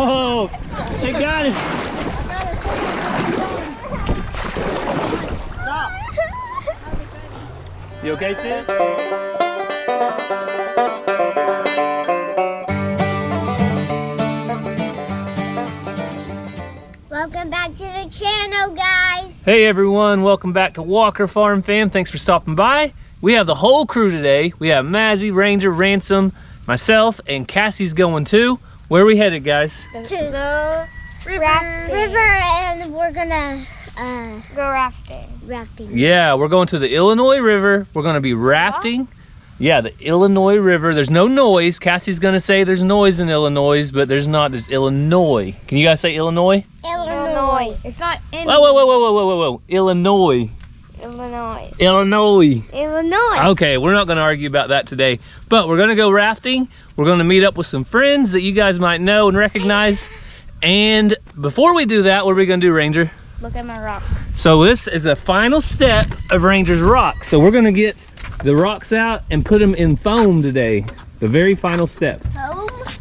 Oh, they got it. Stop. You okay, sis? Welcome back to the channel, guys. Hey everyone, welcome back to Walker Farm Fam. Thanks for stopping by. We have the whole crew today. We have Mazzy, Ranger, Ransom, myself, and Cassie's going too. Where are we headed, guys? To the river, and we're gonna go rafting. Yeah, we're going to the Illinois River. We're gonna be rafting. What? Yeah, the Illinois River. There's no noise. Cassie's gonna say there's noise in Illinois, but there's not. There's Illinois. Can you guys say Illinois? Illinois. It's not in. Whoa. Illinois. Illinois. Okay, we're not gonna argue about that today, but we're gonna go rafting. We're gonna meet up with some friends that you guys might know and recognize. And before we do that, what are we gonna do, Ranger? Look at my rocks. So this is the final step of Ranger's rocks. So we're gonna get the rocks out and put them in foam today. The very final step.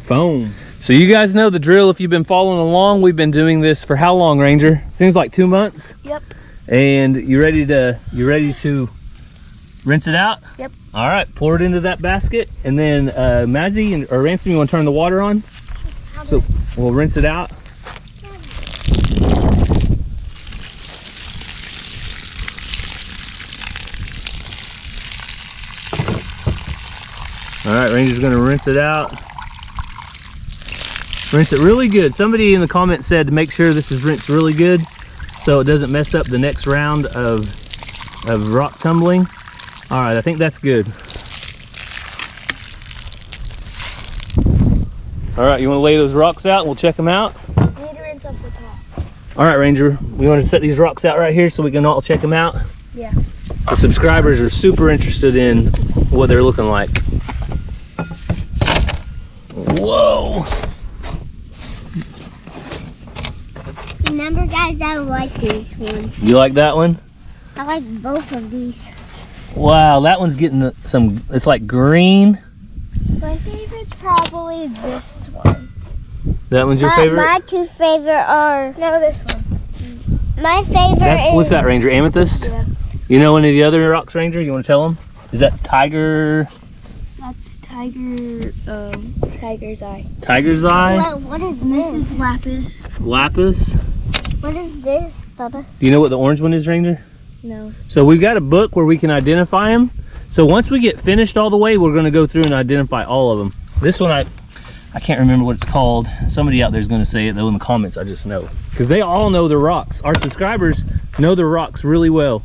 Foam. So you guys know the drill if you've been following along. We've been doing this for how long, Ranger? Seems like 2 months. Yep. And you ready to rinse it out? Yep. All right, pour it into that basket, and then Mazzy or Ransom, you want to turn the water on? So we'll rinse it out. All right, Ranger's gonna rinse it out. Rinse it really good. Somebody in the comments said to make sure this is rinsed really good so it doesn't mess up the next round of rock tumbling. All right, I think that's good. All right, you wanna lay those rocks out and we'll check them out? I need to rinse off the top. All right, Ranger, we wanna set these rocks out right here so we can all check them out? Yeah. The subscribers are super interested in what they're looking like. Whoa. Remember, guys, I like these ones. You like that one? I like both of these. Wow, that one's getting some, it's like green. My favorite's probably this one. That one's your favorite? My two favorite are... No, this one. My favorite is... What's that, Ranger? Amethyst? Yeah. You know any of the other rocks, Ranger? You want to tell them? Is that tiger? That's tiger's eye. Tiger's eye? What is this? This is lapis. Lapis? What is this, Bubba? Do you know what the orange one is, Ranger? No. So we've got a book where we can identify them. So once we get finished all the way, we're going to go through and identify all of them. This one, I can't remember what it's called. Somebody out there is going to say it, though, in the comments. I just know. Because they all know their rocks. Our subscribers know their rocks really well.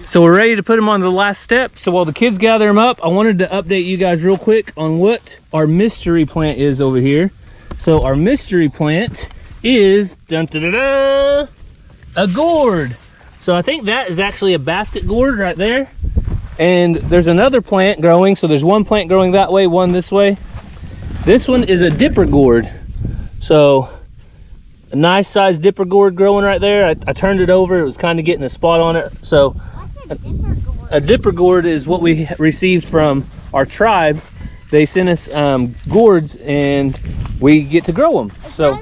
So we're ready to put them on to the last step. So while the kids gather them up, I wanted to update you guys real quick on what our mystery plant is over here. So our mystery plant is a gourd. So I think that is actually a basket gourd right there. And there's another plant growing. So there's one plant growing that way, one this way. This one is a dipper gourd. So a nice sized dipper gourd growing right there. I turned it over. It was kind of getting a spot on it. So a dipper gourd is what we received from our tribe. They sent us gourds and we get to grow them. So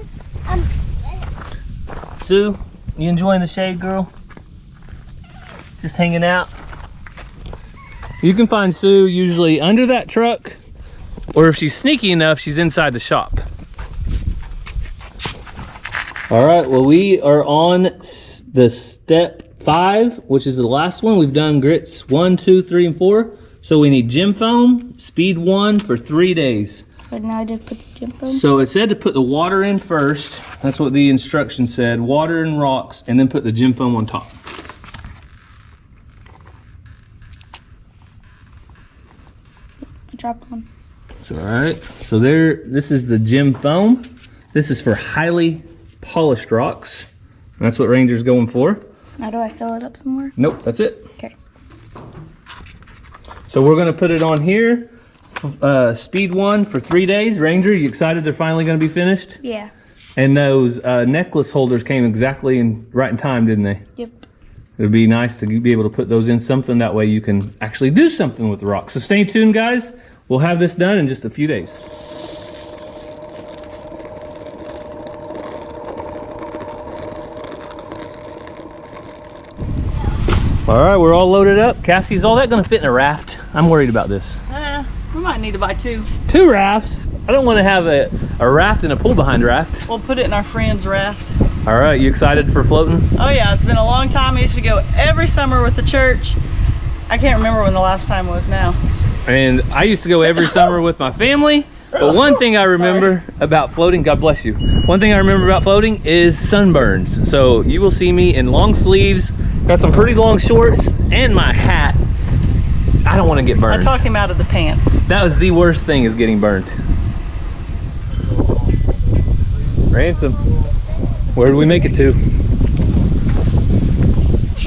Sue, you enjoying the shade, girl? Just hanging out? You can find Sue usually under that truck, or if she's sneaky enough, she's inside the shop. All right, well, we are on the step 5, which is the last one. We've done grits 1, 2, 3, and 4. So we need gym foam, speed 1 for 3 days. But now I did put the gym foam. So it said to put the water in first. That's what the instructions said. Water and rocks, and then put the gym foam on top. I dropped one. It's all right. So this is the gym foam. This is for highly polished rocks. That's what Ranger's going for. Now do I fill it up some more? Nope, that's it. Okay. So we're gonna put it on here. Speed 1 for 3 days. Ranger, you excited they're finally gonna be finished? Yeah. And those necklace holders came exactly right in time, didn't they? Yep. It would be nice to be able to put those in something. That way you can actually do something with the rocks. So stay tuned, guys. We'll have this done in just a few days. All right, we're all loaded up. Cassie, is all that gonna fit in a raft? I'm worried about this. We might need to buy 2. 2 rafts? I don't want to have a raft and a pull behind raft. We'll put it in our friend's raft. All right, you excited for floating? Oh yeah, it's been a long time. I used to go every summer with the church. I can't remember when the last time was now. And I used to go every summer with my family. But one thing I remember about floating, God bless you. One thing I remember about floating is sunburns. So you will see me in long sleeves, got some pretty long shorts, and my hat. I don't want to get burned. I talked him out of the pants. That was the worst thing, is getting burned. Ransom, where did we make it to? To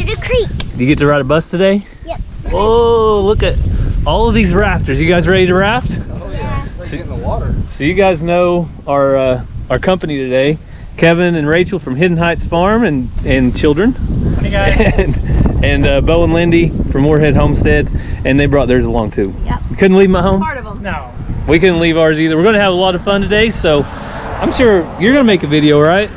the creek. Do you get to ride a bus today? Yep. Oh, look at all of these rafters. You guys ready to raft? Yeah. Get in the water. So you guys know our company today, Kevin and Rachel from Hidden Heights Farm and children, Hey guys. and Bo and Lindy from Moorhead Homestead, and they brought theirs along too. Yep. You couldn't leave them at home? Part of them. No. We couldn't leave ours either. We're going to have a lot of fun today, so I'm sure you're going to make a video, right?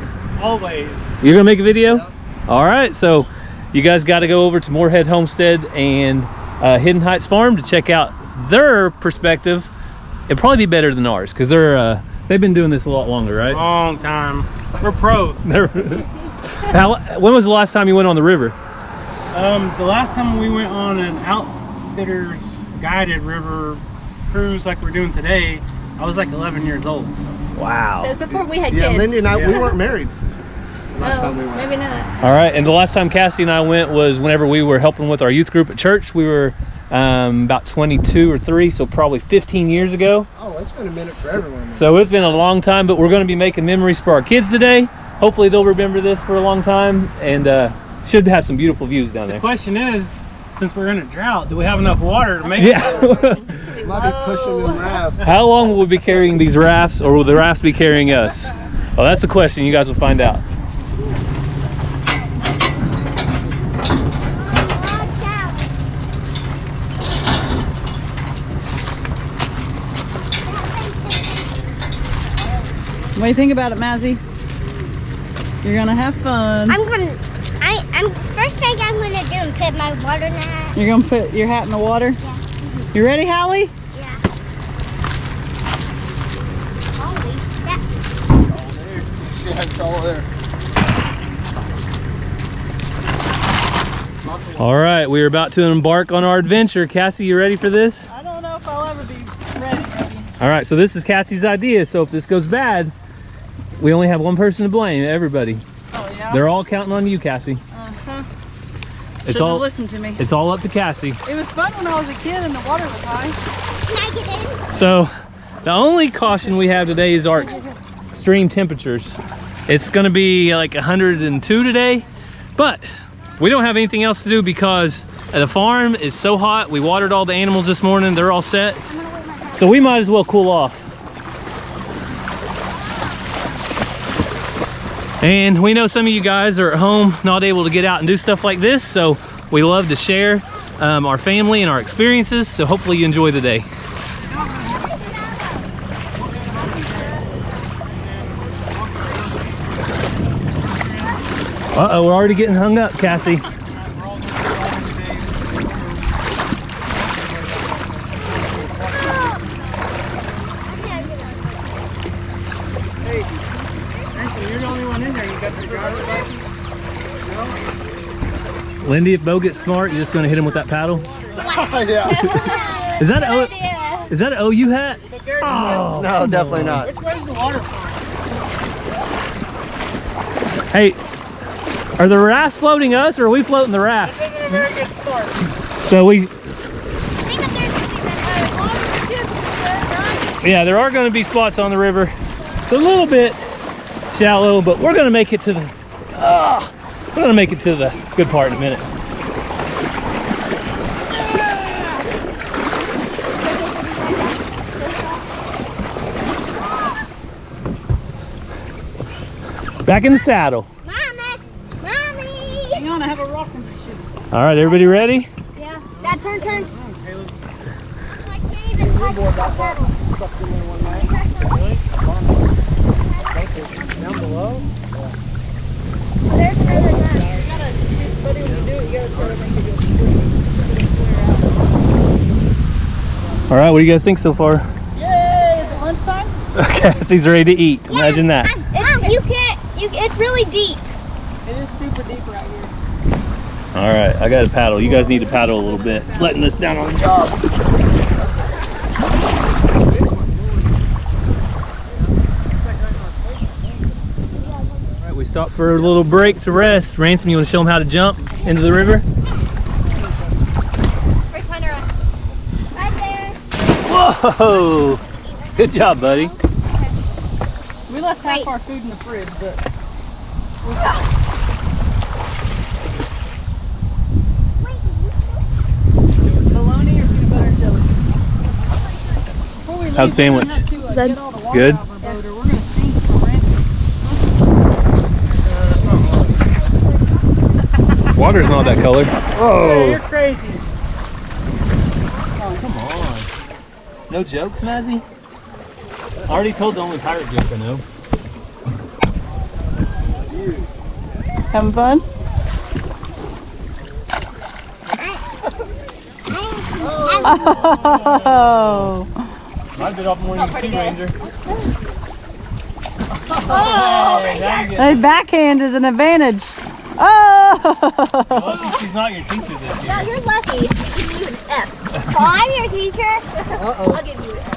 Always. You're going to make a video? Yep. All right, so you guys got to go over to Moorhead Homestead and Hidden Heights Farm to check out their perspective. It'd probably be better than ours because they've been doing this a lot longer, right? Long time. We're pros. When was the last time you went on the river? The last time we went on an outfitters guided river cruise like we're doing today, I was like 11 years old. So. Wow. It was before we had Yeah, kids. Lindy and I, we Yeah. weren't married last Oh, time we went. maybe not. All right, and the last time Cassie and I went was whenever we were helping with our youth group at church. We were about 22 or 3, so probably 15 years ago. Oh, it's been a minute for everyone. Man. So it's been a long time, but we're going to be making memories for our kids today. Hopefully they'll remember this for a long time, and should have some beautiful views down The there. question is, since we're in a drought, do we have enough water to make Yeah. Might be pushing them rafts. How long will we be carrying these rafts, or will the rafts be carrying us? Well, that's the question. You guys will find out. What do you think about it, Mazzy? You're gonna have fun. I'm first thing I'm gonna do is put my water in the hat. You're gonna put your hat in the water? Yeah. You ready, Hallie? Yeah. Holy, that, Yeah, it's all there. All right, we are about to embark on our adventure. Cassie, you ready for this? I don't know if I'll ever be ready. All right, so this is Cassie's idea. So if this goes bad, we only have one person to blame, everybody. Oh yeah? They're all counting on you, Cassie. Uh-huh. It's Should've all listened to me. It's all up to Cassie. It was fun when I was a kid and the water was high. can I get in? So the only caution we have today is our extreme temperatures. It's gonna be like 102 today, but we don't have anything else to do because the farm is so hot. We watered all the animals this morning. They're all set. So we might as well cool off. And we know some of you guys are at home not able to get out and do stuff like this, so we love to share our family and our experiences, so hopefully you enjoy the day. Uh-oh, we're already getting hung up, Cassie. You're the only one in there. You got your driver's license? Lindy, if Bo gets smart, you're just gonna hit him with that paddle? Yeah. Is that is that an OU hat? Oh, No, definitely not. Which way's the water from? hey, are the rafts floating us or are we floating the rafts? This isn't a very good start. So we, I think up there's gonna be better. yeah, there are gonna be spots on the river. It's a little bit shallow, but we're gonna make it to the, we're gonna make it to the good part in a minute. Back in the saddle. Mommy! Mommy! Hang on, I have a rock in my shoe. All right, everybody ready? Yeah. Dad, turn. I can't even touch the pedal. Down below? There's another nut. Buddy, when you do it, you gotta try to make it good. right, what do you guys think so far? Yay! Is it lunchtime? Cassie's ready to eat. Imagine that. It's really deep. It is super deep right here. All right, I got to paddle. You guys need to paddle a little bit. Letting us down on the job. All right, we stopped for a little break to rest. Ransom, you want to show them how to jump into the river? Right there. Whoa! Good job, buddy. We left half our food in the fridge, but bologna or peanut butter and jelly. Before we leave, How's the sandwich? we're gonna have to, get all the water Good? out of our boat, or we're gonna sink for Ransom. Water's not that color. Oh, you're crazy. Come on. No jokes, Mazzy? I already told the only pirate joke I know. Having fun? Oh. Might bit off more than you see, Ranger. A backhand is an advantage. Oh! Lucky she's not your teacher this year. No, you're lucky. I'll give you an F. Oh, I'm your teacher. I'll give you an F.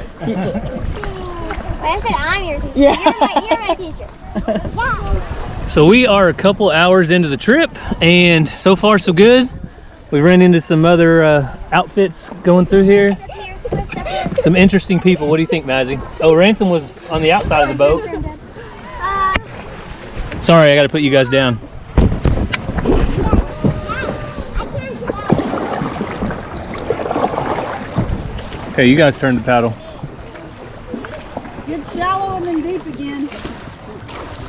I said I'm your teacher. Yeah. You're my teacher. Yeah. So we are a couple hours into the trip, and so far so good. We ran into some other outfits going through here. Some interesting people. What do you think, Mazzy? Oh, Ransom was on the outside of the boat. Sorry, I got to put you guys down. Okay, you guys turn the paddle. Get shallow and then deep again.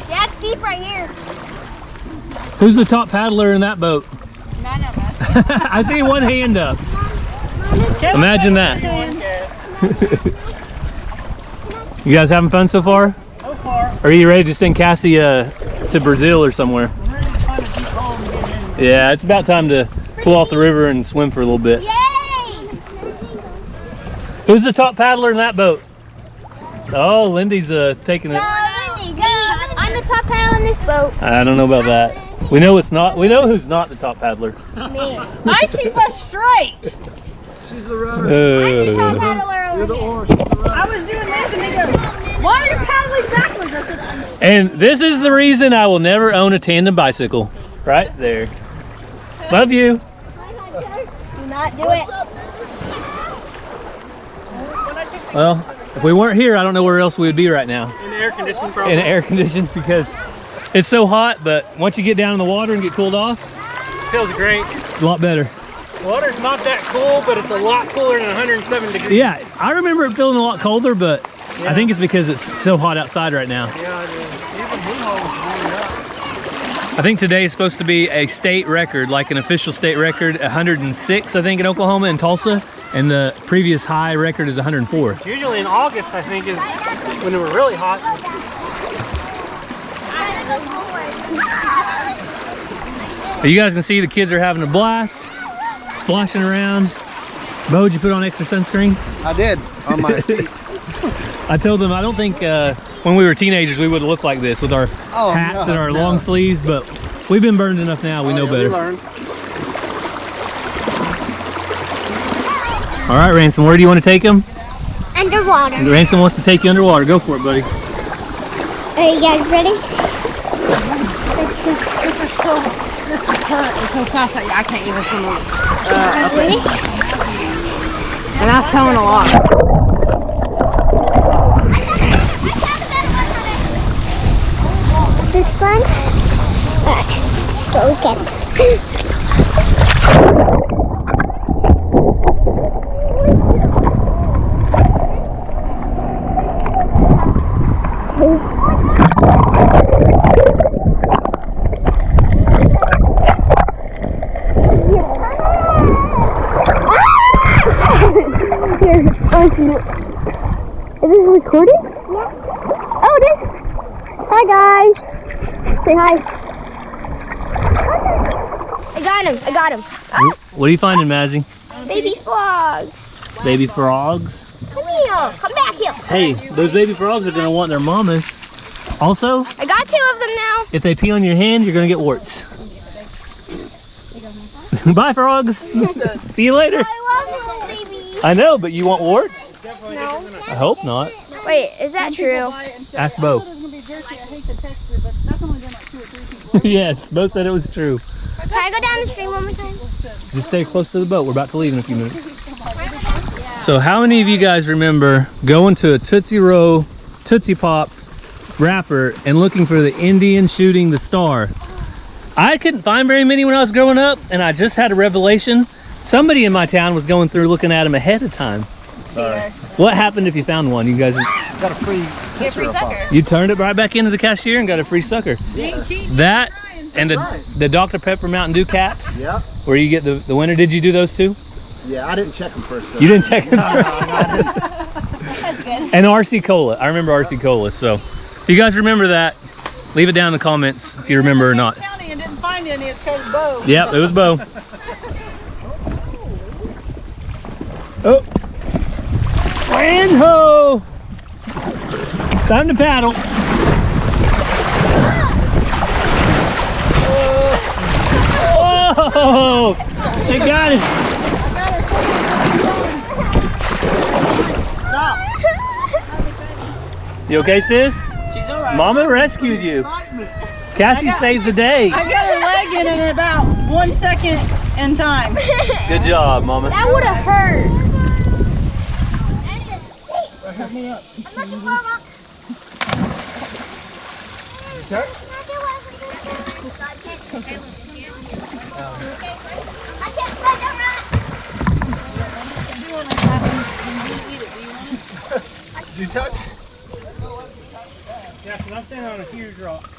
Yeah, it's deep right here. Who's the top paddler in that boat? None of us. I see one hand up. Imagine that. You guys having fun so far? So far, Are you ready to send Cassie to Brazil or somewhere? we're ready to find a deep hole and get in. Yeah, it's about time to pull off the river and swim for a little bit. Yay! Who's the top paddler in that boat? Oh, Lindy's taking it. I'm the top paddle in this boat. I don't know about that. We know it's not. We know who's not the top paddler. Me. I keep us straight. She's the rudder. I'm the top paddler You're over the here. oar. She's the rudder. I was doing this and he goes, why are you paddling backwards? I said, And this is the reason I will never own a tandem bicycle. Right there. Love you. Do not do it. Well, if we weren't here, I don't know where else we would be right now. In the air conditioning problem. In air conditioned, because it's so hot, but once you get down in the water and get cooled off, Feels great. it's a lot better. Water's not that cool, but it's a lot cooler than 107 degrees. Yeah, I remember it feeling a lot colder, but I think it's because it's so hot outside right now. Yeah, it is. Even Blue Hole's really up. I think today is supposed to be a state record, like an official state record, 106, I think, in Oklahoma and Tulsa, and the previous high record is 104. Usually in August, I think, is when they were really hot. But you guys can see the kids are having a blast, splashing around. Bo, did you put on extra sunscreen? I did on my feet. I told them I don't think when we were teenagers we would look like this with our hats and our long sleeves, but we've been burned enough now, we know better. We learned. All right, Ransom, where do you want to take him? Underwater. Ransom wants to take you underwater. Go for it, buddy. Are you guys ready? This is current is so fast that I can't even swim. Ready? And that's telling a lot. Is this fun? Alright, let's go again. Is this recording? Yeah. Oh, it is. Hi, guys. Say hi. I got him. What are you finding, Mazzy? Baby frogs. Baby frogs. Come here. Come back here. Hey, those baby frogs are gonna want their mamas. Also, I got 2 of them now. if they pee on your hand, you're gonna get warts. Bye, frogs. See you later. I love little babies. I know, but you want warts? No. I hope not. Wait, is that true? Ask Bo. Yes, Bo said it was true. Can I go down the stream one more time? Just stay close to the boat. We're about to leave in a few minutes. So how many of you guys remember going to a Tootsie Roll, Tootsie Pop wrapper and looking for the Indian shooting the star? I couldn't find very many when I was growing up, and I just had a revelation. Somebody in my town was going through looking at them ahead of time. Sorry. What happened if you found one? You guys, Got a free Tootsie Roll Pop. you turned it right back into the cashier and got a free sucker. That and the Dr. Pepper Mountain Dew caps, Yeah. where you get the winner. Did you do those too? Yeah, I didn't check them first. So. You didn't check them first. And RC Cola. I remember RC Cola. So if you guys remember that, leave it down in the comments if you remember or not. County and didn't find any. It's because Bo. Yep, it was Bo. Oh. Land ho! Time to paddle. Oh! They got us. You okay, sis? She's all right. Mama rescued you. Cassie saved the day. I got her leg in about 1 second in time. Good job, Mama. That would have hurt. Help me up. I'm looking for a rock. I can't find a rock. Did you touch? Yeah, because I'm standing on a huge rock.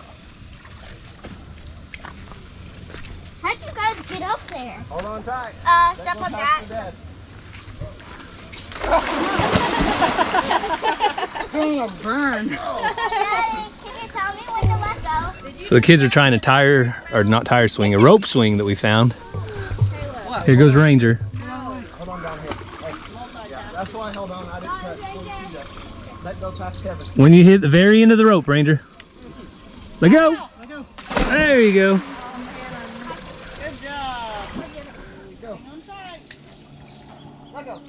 How'd you guys get up there? Hold on tight. Stuff like that. Dad. Burn. Daddy, can you tell me when to let go? So the kids are trying a rope swing that we found. Here goes Ranger. Hold on down here. Hey. Yeah, that's why I held on. I didn't touch. Don't see that. Let go past Kevin. When you hit the very end of the rope, Ranger. Let go. There you go. Good job. Let go.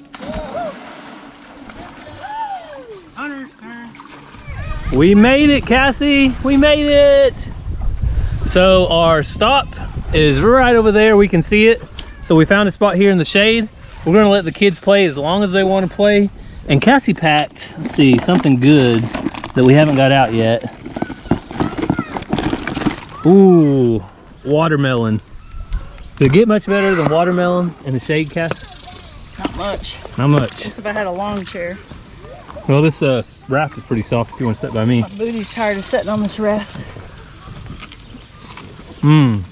Hunter's turn. We made it, Cassie. We made it. So our stop is right over there. We can see it. So we found a spot here in the shade. We're gonna let the kids play as long as they want to play. And Cassie packed, let's see, something good that we haven't got out yet. Ooh, watermelon. Did it get much better than watermelon in the shade, Cass? Not much. Not much. Just if I had a long chair. Well, this raft is pretty soft if you want to sit by me. My booty's tired of sitting on this raft. Mmm.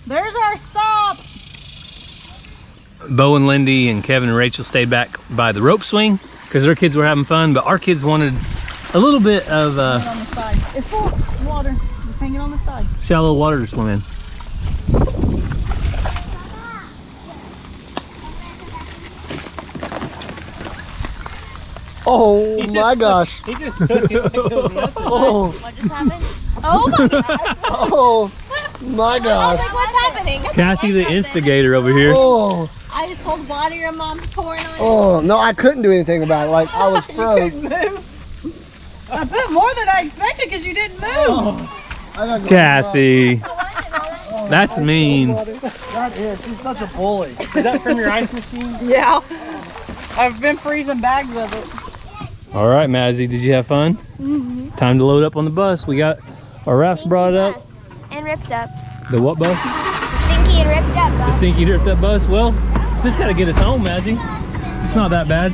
There's our stop. Bo and Lindy and Kevin and Rachel stayed back by the rope swing because their kids were having fun, but our kids wanted a little bit of On the side. It's full of water. Just hanging on the side. shallow water to swim in. Oh my gosh. He just took it like it was nothing. Oh. What just happened? Oh my god. Oh my gosh. What's happening? Cassie, the instigator over here. Oh. I just pulled water your mom's pouring on it. Oh no, I couldn't do anything about it. Like I was froze. I put more than I expected because you didn't move. I gotta go. Cassie, that's mean. That is. She's such a bully. Is that from your ice machine? Yeah. I've been freezing bags of it. All right, Mazzy, did you have fun? Time to load up on the bus. We got our rafts brought up. And ripped up. The what bus? Stinky and ripped up, The bro. stinky ripped up bus. Well, it's just gotta get us home, Mazzy. It's not that bad.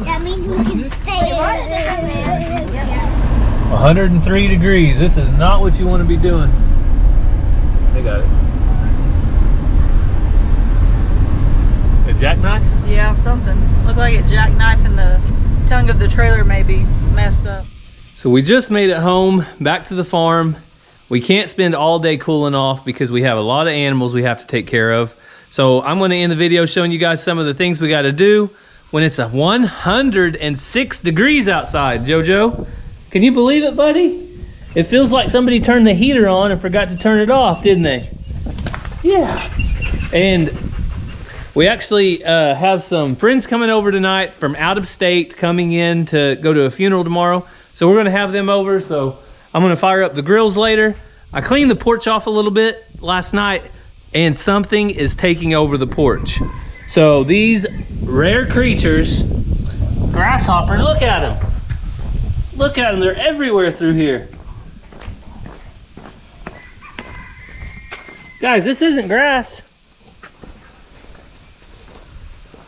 That means we can stay. 103 degrees. This is not what you want to be doing. They got it. A jackknife? Yeah, something. Looked like a jackknife and the tongue of the trailer may be messed up. So we just made it home, back to the farm. We can't spend all day cooling off because we have a lot of animals we have to take care of. So I'm going to end the video showing you guys some of the things we got to do when it's 106 degrees outside. Jojo, can you believe it, buddy? It feels like somebody turned the heater on and forgot to turn it off, didn't they? Yeah. And we actually have some friends coming over tonight from out of state, coming in to go to a funeral tomorrow. So we're going to have them over. So I'm going to fire up the grills later. I cleaned the porch off a little bit last night, and something is taking over the porch. So these rare creatures, grasshoppers, look at them. Look at them, they're everywhere through here. Guys, this isn't grass.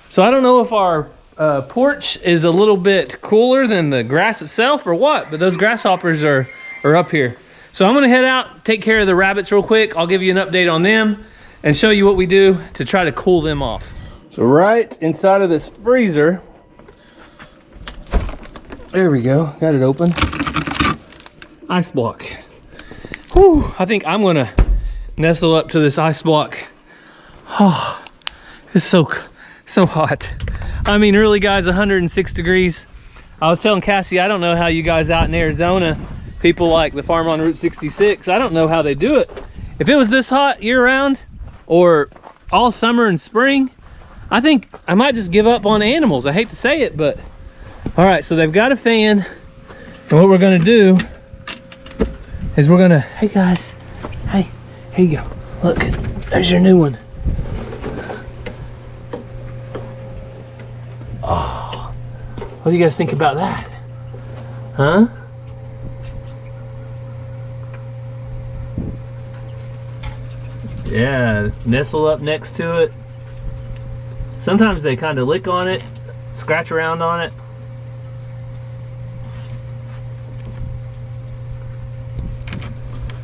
So I don't know if our porch is a little bit cooler than the grass itself or what, but those grasshoppers are up here. So I'm gonna head out, take care of the rabbits real quick. I'll give you an update on them and show you what we do to try to cool them off. So right inside of this freezer, there we go, got it open. Ice block. Whew, I think I'm gonna nestle up to this ice block. Oh, it's so hot. I mean, really guys, 106 degrees. I was telling Cassie, I don't know how you guys out in Arizona, people like the farm on Route 66, I don't know how they do it. If it was this hot year round or all summer and spring, I think I might just give up on animals. I hate to say it, but all right, so they've got a fan, and what we're gonna do is we're gonna, hey guys, hey, here you go. Look, there's your new one. Oh, what do you guys think about that? Huh? Yeah, nestle up next to it. Sometimes they kind of lick on it, scratch around on it.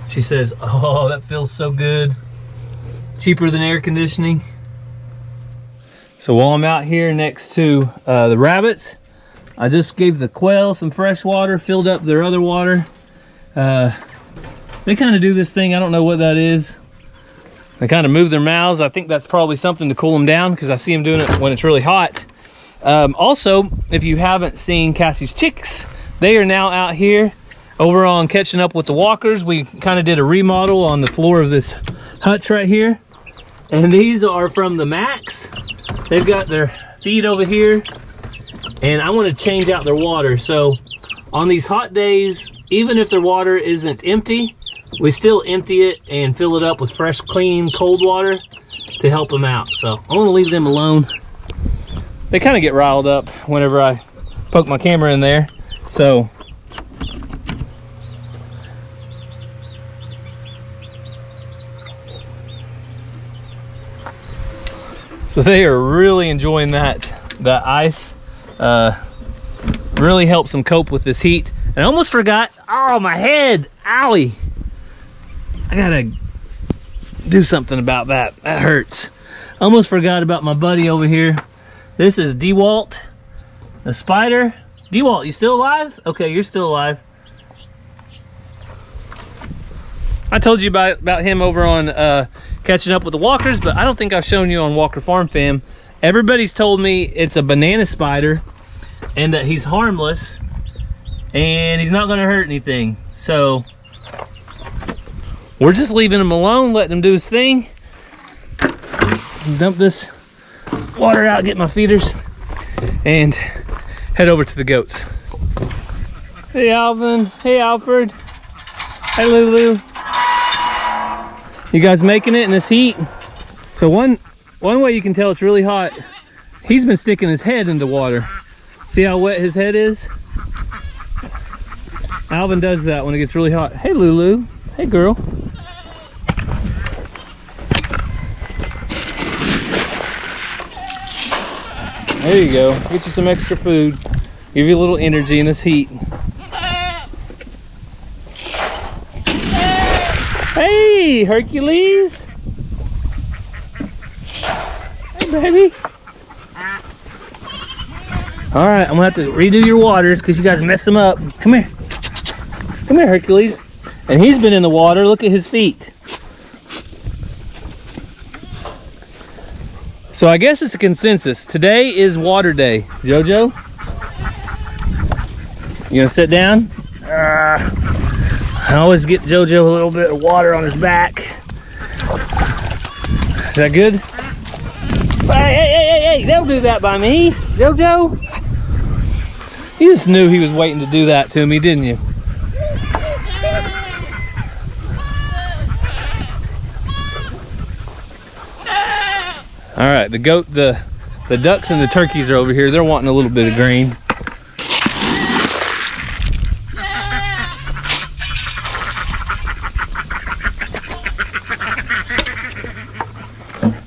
She says, oh, that feels so good. Cheaper than air conditioning. So while I'm out here next to the rabbits, I just gave the quail some fresh water, filled up their other water. They kind of do this thing, I don't know what that is. They kind of move their mouths. I think that's probably something to cool them down because I see them doing it when it's really hot. Also, if you haven't seen Cassie's chicks, they are now out here over on Catching Up with the Walkers. We kind of did a remodel on the floor of this hutch right here. And these are from the Max. They've got their feed over here. And I want to change out their water. So on these hot days, even if their water isn't empty, we still empty it and fill it up with fresh, clean, cold water to help them out. So I want to leave them alone. They kind of get riled up whenever I poke my camera in there. So they are really enjoying that ice. Really helps them cope with this heat. And I almost forgot, oh, my head, owie. I gotta do something about that. That hurts. Almost forgot about my buddy over here. This is DeWalt, the spider. DeWalt, you still alive? Okay, you're still alive. I told you about him over on Catching Up with the Walkers, but I don't think I've shown you on Walker Farm Fam. Everybody's told me it's a banana spider and that he's harmless and he's not gonna hurt anything. So we're just leaving him alone, letting him do his thing. Dump this water out, get my feeders, and head over to the goats. Hey Alvin, hey Alfred, hey Lulu. You guys making it in this heat? So one way you can tell it's really hot, he's been sticking his head into water. See how wet his head is? Alvin does that when it gets really hot. Hey Lulu, hey girl. There you go, get you some extra food. Give you a little energy in this heat. Hey, Hercules. Hey, baby. All right, I'm gonna have to redo your waters because you guys messed them up. Come here. Come here, Hercules. And he's been in the water. Look at his feet. So I guess it's a consensus. Today is water day. Jojo, you gonna sit down? I always get Jojo a little bit of water on his back. Is that good? Hey, don't do that by me, Jojo. You just knew he was waiting to do that to me, didn't you? All right, the ducks and the turkeys are over here. They're wanting a little bit of grain.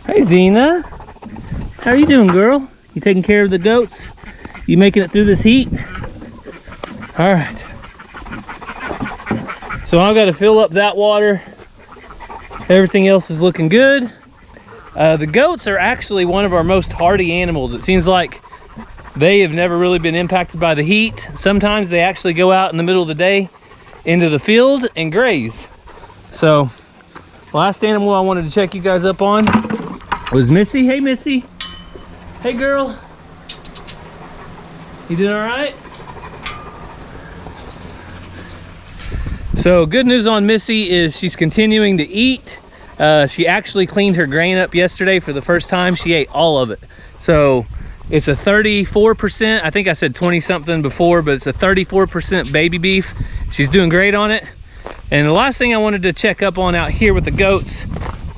Hey Zena, how are you doing, girl? You taking care of the goats? You making it through this heat? All right. So I've got to fill up that water. Everything else is looking good. The goats are actually one of our most hardy animals. It seems like they have never really been impacted by the heat. Sometimes they actually go out in the middle of the day into the field and graze. So last animal I wanted to check you guys up on was Missy. Hey Missy. Hey girl. You doing all right? So good news on Missy is she's continuing to eat. She actually cleaned her grain up yesterday for the first time. She ate all of it. So it's a 34%. I think I said 20 something before, but it's a 34% baby beef. She's doing great on it. And the last thing I wanted to check up on out here with the goats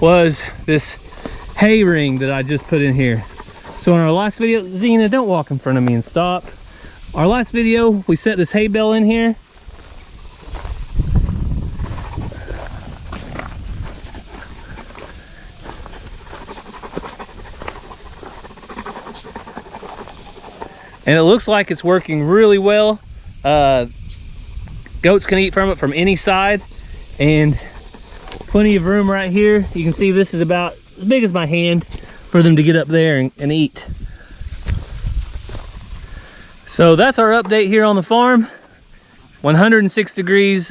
was this hay ring that I just put in here. So in our last video, Zena, don't walk in front of me and stop. Our last video, we set this hay bale in here. And it looks like it's working really well. Goats can eat from it from any side, and plenty of room right here. You can see this is about as big as my hand for them to get up there and eat. So that's our update here on the farm. 106 degrees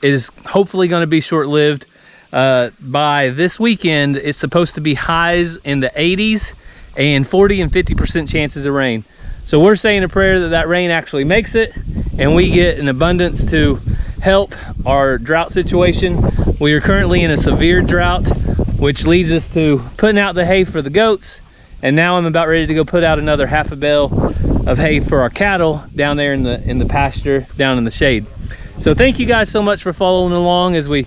is hopefully going to be short-lived. By this weekend, it's supposed to be highs in the 80s and 40 and 50% chances of rain. So we're saying a prayer that that rain actually makes it and we get an abundance to help our drought situation. We are currently in a severe drought, which leads us to putting out the hay for the goats. And now I'm about ready to go put out another half a bale of hay for our cattle down there in the pasture, down in the shade. So thank you guys so much for following along as we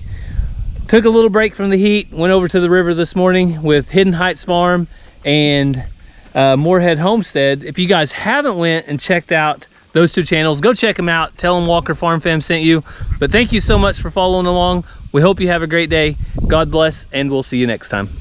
took a little break from the heat, went over to the river this morning with Hidden Heights Farm and Moorhead Homestead. If you guys haven't went and checked out those two channels, go check them out. Tell them Walker Farm Fam sent you. But thank you so much for following along. We hope you have a great day. God bless, and we'll see you next time.